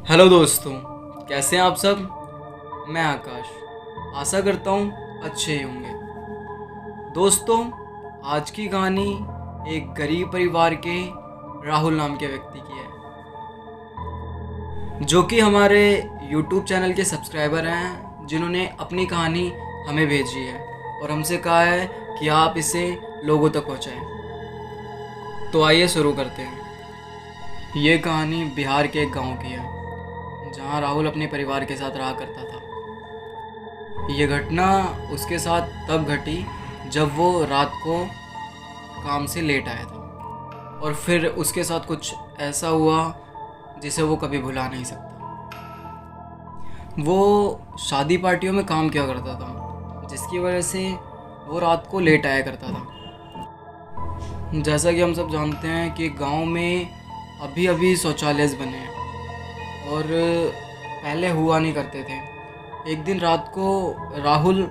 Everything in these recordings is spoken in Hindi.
हेलो दोस्तों, कैसे हैं आप सब। मैं आकाश आशा करता हूँ अच्छे ही होंगे। दोस्तों, आज की कहानी एक गरीब परिवार के राहुल नाम के व्यक्ति की है, जो कि हमारे YouTube चैनल के सब्सक्राइबर हैं, जिन्होंने अपनी कहानी हमें भेजी है और हमसे कहा है कि आप इसे लोगों तक पहुँचाएं। तो आइए शुरू करते हैं। ये कहानी बिहार के एक गांव की है, जहां राहुल अपने परिवार के साथ रहा करता था। ये घटना उसके साथ तब घटी जब वो रात को काम से लेट आया था, और फिर उसके साथ कुछ ऐसा हुआ जिसे वो कभी भुला नहीं सकता। वो शादी पार्टियों में काम किया करता था, जिसकी वजह से वो रात को लेट आया करता था। जैसा कि हम सब जानते हैं कि गांव में अभी अभी शौचालय बने हैं और पहले हुआ नहीं करते थे। एक दिन रात को राहुल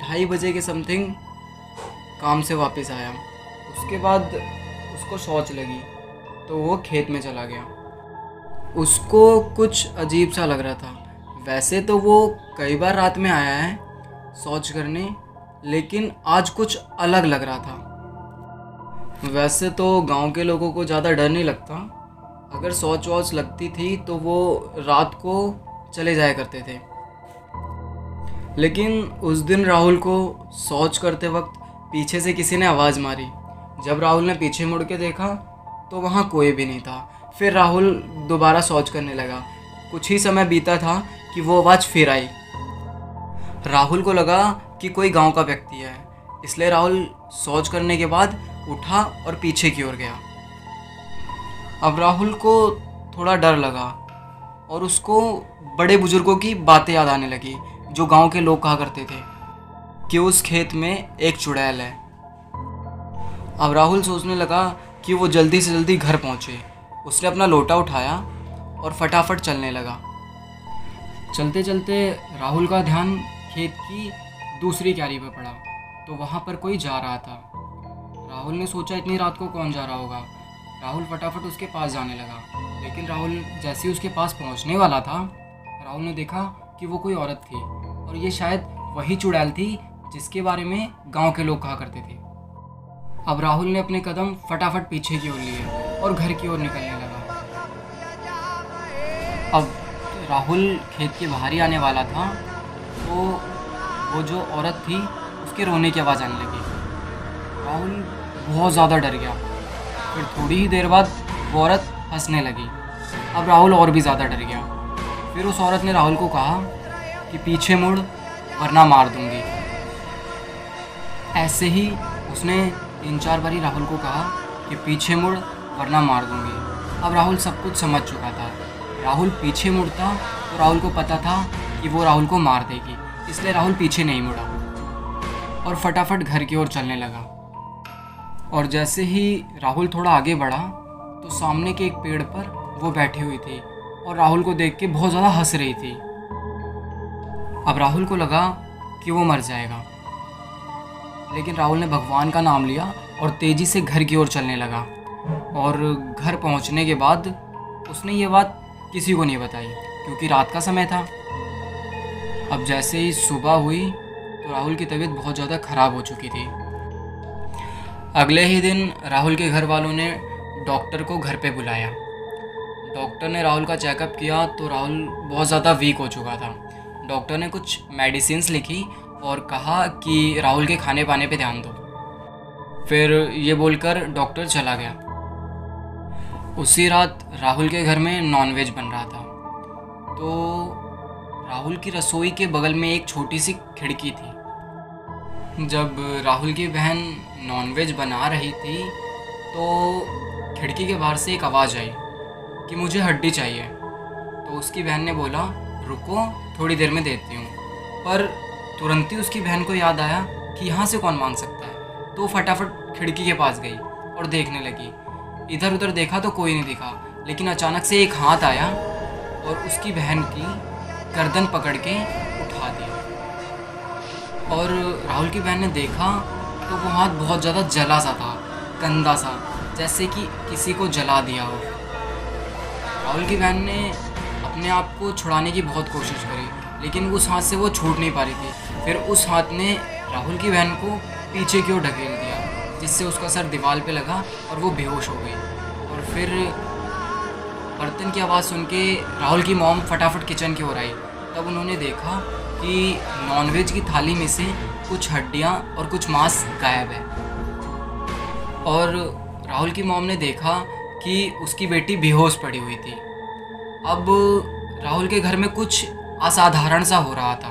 2:30 बजे के समथिंग काम से वापस आया। उसके बाद उसको शौच लगी तो वो खेत में चला गया। उसको कुछ अजीब सा लग रहा था। वैसे तो वो कई बार रात में आया है शौच करने, लेकिन आज कुछ अलग लग रहा था। वैसे तो गांव के लोगों को ज़्यादा डर नहीं लगता। अगर शौच वौच लगती थी तो वो रात को चले जाया करते थे, लेकिन उस दिन राहुल को शौच करते वक्त पीछे से किसी ने आवाज़ मारी। जब राहुल ने पीछे मुड़ के देखा तो वहाँ कोई भी नहीं था। फिर राहुल दोबारा शौच करने लगा। कुछ ही समय बीता था कि वो आवाज़ फिर आई। राहुल को लगा कि कोई गांव का व्यक्ति है, इसलिए राहुल शौच करने के बाद उठा और पीछे की ओर गया। अब राहुल को थोड़ा डर लगा और उसको बड़े बुजुर्गों की बातें याद आने लगी, जो गांव के लोग कहा करते थे कि उस खेत में एक चुड़ैल है। अब राहुल सोचने लगा कि वो जल्दी से जल्दी घर पहुंचे। उसने अपना लोटा उठाया और फटाफट चलने लगा। चलते चलते राहुल का ध्यान खेत की दूसरी क्यारी पर पड़ा, तो वहाँ पर कोई जा रहा था। राहुल ने सोचा इतनी रात को कौन जा रहा होगा। राहुल फटाफट उसके पास जाने लगा, लेकिन राहुल जैसे ही उसके पास पहुंचने वाला था, राहुल ने देखा कि वो कोई औरत थी, और ये शायद वही चुड़ैल थी जिसके बारे में गांव के लोग कहा करते थे। अब राहुल ने अपने कदम फटाफट पीछे की ओर लिए और घर की ओर निकलने लगा। अब राहुल खेत के बाहर ही आने वाला था तो वो जो औरत थी उसके रोने की आवाज़ आने लगी। राहुल बहुत ज़्यादा डर गया। फिर थोड़ी ही देर बाद वो औरत हंसने लगी। अब राहुल और भी ज़्यादा डर गया। फिर उस औरत ने राहुल को कहा कि पीछे मुड़ वरना मार दूंगी। ऐसे ही उसने 3-4 बारी राहुल को कहा कि पीछे मुड़ वरना मार दूंगी। अब राहुल सब कुछ समझ चुका था। राहुल पीछे मुड़ता तो राहुल को पता था कि वो राहुल को मार देगी, इसलिए राहुल पीछे नहीं मुड़ा और फटाफट घर की ओर चलने लगा। और जैसे ही राहुल थोड़ा आगे बढ़ा तो सामने के एक पेड़ पर वो बैठी हुई थी और राहुल को देख के बहुत ज़्यादा हंस रही थी। अब राहुल को लगा कि वो मर जाएगा, लेकिन राहुल ने भगवान का नाम लिया और तेज़ी से घर की ओर चलने लगा। और घर पहुंचने के बाद उसने ये बात किसी को नहीं बताई, क्योंकि रात का समय था। अब जैसे ही सुबह हुई तो राहुल की तबीयत बहुत ज़्यादा ख़राब हो चुकी थी। अगले ही दिन राहुल के घर वालों ने डॉक्टर को घर पे बुलाया। डॉक्टर ने राहुल का चेकअप किया तो राहुल बहुत ज़्यादा वीक हो चुका था। डॉक्टर ने कुछ मेडिसिन्स लिखी और कहा कि राहुल के खाने पाने पे ध्यान दो। फिर ये बोलकर डॉक्टर चला गया। उसी रात राहुल के घर में नॉनवेज बन रहा था, तो राहुल की रसोई के बगल में एक छोटी सी खिड़की थी। जब राहुल की बहन नॉनवेज बना रही थी तो खिड़की के बाहर से एक आवाज़ आई कि मुझे हड्डी चाहिए। तो उसकी बहन ने बोला रुको, थोड़ी देर में देती हूँ। पर तुरंत ही उसकी बहन को याद आया कि यहाँ से कौन मांग सकता है, तो फटाफट खिड़की के पास गई और देखने लगी। इधर उधर देखा तो कोई नहीं दिखा, लेकिन अचानक से एक हाथ आया और उसकी बहन की गर्दन पकड़ के उठा दिया। और राहुल की बहन ने देखा तो वो हाथ बहुत ज़्यादा जला सा था, गंदा सा, जैसे कि किसी को जला दिया हो। राहुल की बहन ने अपने आप को छुड़ाने की बहुत कोशिश करी, लेकिन उस हाथ से वो छूट नहीं पा रही थी। फिर उस हाथ ने राहुल की बहन को पीछे की ओर ढकेल दिया, जिससे उसका सर दीवार पे लगा और वो बेहोश हो गई। और फिर बर्तन की आवाज़ सुन के राहुल की मॉम फटाफट किचन की ओर आई। तब उन्होंने देखा कि नॉनवेज की थाली में से कुछ हड्डियाँ और कुछ मांस गायब है। और राहुल की मॉम ने देखा कि उसकी बेटी बेहोश पड़ी हुई थी। अब राहुल के घर में कुछ असाधारण सा हो रहा था।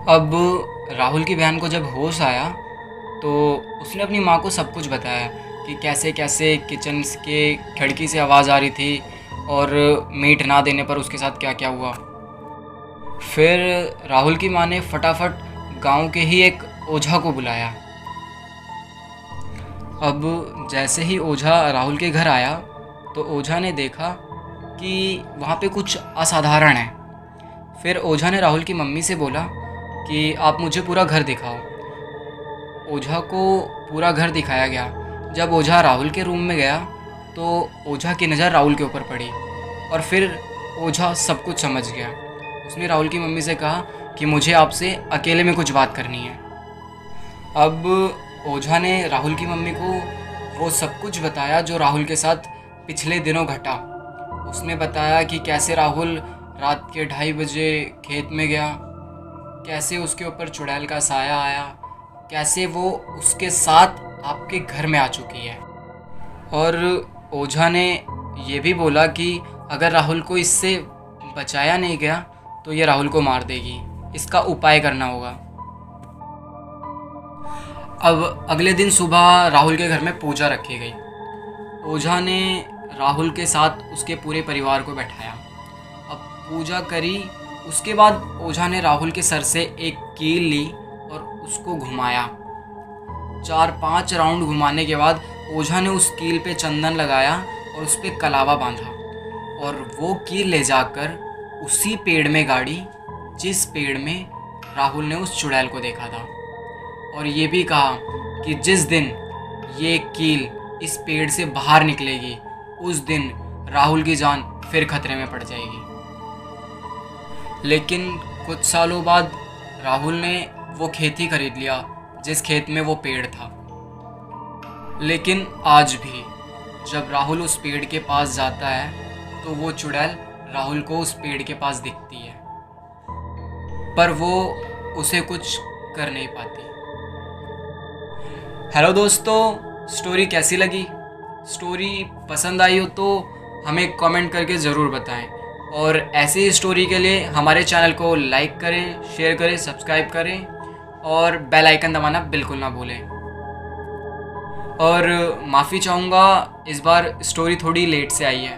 अब राहुल की बहन को जब होश आया तो उसने अपनी माँ को सब कुछ बताया कि कैसे कैसे किचन के खिड़की से आवाज़ आ रही थी और मीट ना देने पर उसके साथ क्या क्या हुआ। फिर राहुल की माँ ने फटाफट गांव के ही एक ओझा को बुलाया। अब जैसे ही ओझा राहुल के घर आया तो ओझा ने देखा कि वहाँ पे कुछ असाधारण है। फिर ओझा ने राहुल की मम्मी से बोला कि आप मुझे पूरा घर दिखाओ। ओझा को पूरा घर दिखाया गया। जब ओझा राहुल के रूम में गया तो ओझा की नज़र राहुल के ऊपर पड़ी और फिर ओझा सब कुछ समझ गया। उसने राहुल की मम्मी से कहा कि मुझे आपसे अकेले में कुछ बात करनी है। अब ओझा ने राहुल की मम्मी को वो सब कुछ बताया जो राहुल के साथ पिछले दिनों घटा। उसने बताया कि कैसे राहुल रात के 2:30 बजे खेत में गया, कैसे उसके ऊपर चुड़ैल का साया आया, कैसे वो उसके साथ आपके घर में आ चुकी है। और ओझा ने ये भी बोला कि अगर राहुल को इससे बचाया नहीं गया तो ये राहुल को मार देगी, इसका उपाय करना होगा। अब अगले दिन सुबह राहुल के घर में पूजा रखी गई। ओझा ने राहुल के साथ उसके पूरे परिवार को बैठाया। अब पूजा करी। उसके बाद ओझा ने राहुल के सर से एक कील ली और उसको घुमाया। 4-5 राउंड घुमाने के बाद ओझा ने उस कील पे चंदन लगाया और उस पर कलावा बांधा और वो कील ले जाकर उसी पेड़ में गाड़ी जिस पेड़ में राहुल ने उस चुड़ैल को देखा था। और ये भी कहा कि जिस दिन ये कील इस पेड़ से बाहर निकलेगी उस दिन राहुल की जान फिर खतरे में पड़ जाएगी। लेकिन कुछ सालों बाद राहुल ने वो खेत ही खरीद लिया जिस खेत में वो पेड़ था। लेकिन आज भी जब राहुल उस पेड़ के पास जाता है तो वो चुड़ैल राहुल को उस पेड़ के पास दिखती है, पर वो उसे कुछ कर नहीं पाती। हेलो दोस्तों, स्टोरी कैसी लगी? स्टोरी पसंद आई हो तो हमें कमेंट करके ज़रूर बताएं और ऐसी ही स्टोरी के लिए हमारे चैनल को लाइक करें, शेयर करें, सब्सक्राइब करें और बेल आइकन दबाना बिल्कुल ना भूलें। और माफ़ी चाहूँगा, इस बार स्टोरी थोड़ी लेट से आई है।